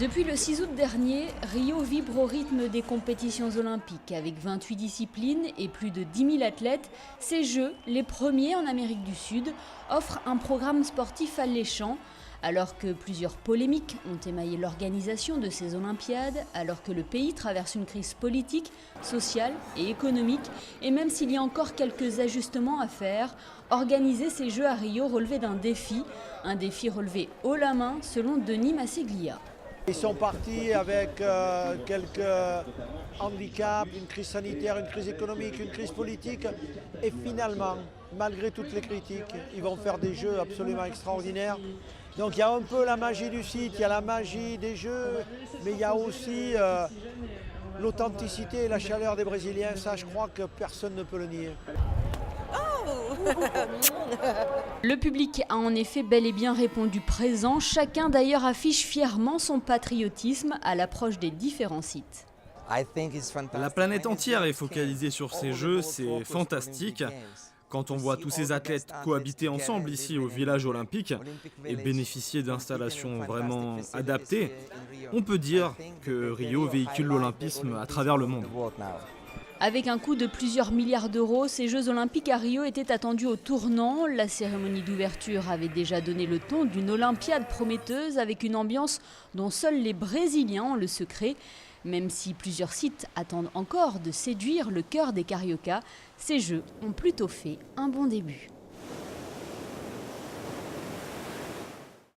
Depuis le 6 août dernier, Rio vibre au rythme des compétitions olympiques. Avec 28 disciplines et plus de 10 000 athlètes, ces Jeux, les premiers en Amérique du Sud, offrent un programme sportif alléchant. Alors que plusieurs polémiques ont émaillé l'organisation de ces Olympiades, alors que le pays traverse une crise politique, sociale et économique, et même s'il y a encore quelques ajustements à faire, organiser ces Jeux à Rio relevait d'un défi, un défi relevé haut la main selon Denis Masseglia. Ils sont partis avec quelques handicaps, une crise sanitaire, une crise économique, une crise politique. Et finalement, malgré toutes les critiques, ils vont faire des jeux absolument extraordinaires. Donc il y a un peu la magie du site, il y a la magie des jeux, mais il y a aussi l'authenticité et la chaleur des Brésiliens. Ça, je crois que personne ne peut le nier. Le public a en effet bel et bien répondu présent. Chacun d'ailleurs affiche fièrement son patriotisme à l'approche des différents sites. La planète entière est focalisée sur ces Jeux, c'est fantastique. Quand on voit tous ces athlètes cohabiter ensemble ici au village olympique et bénéficier d'installations vraiment adaptées, on peut dire que Rio véhicule l'olympisme à travers le monde. Avec un coût de plusieurs milliards d'euros, ces Jeux olympiques à Rio étaient attendus au tournant. La cérémonie d'ouverture avait déjà donné le ton d'une olympiade prometteuse avec une ambiance dont seuls les Brésiliens ont le secret. Même si plusieurs sites attendent encore de séduire le cœur des cariocas, ces Jeux ont plutôt fait un bon début.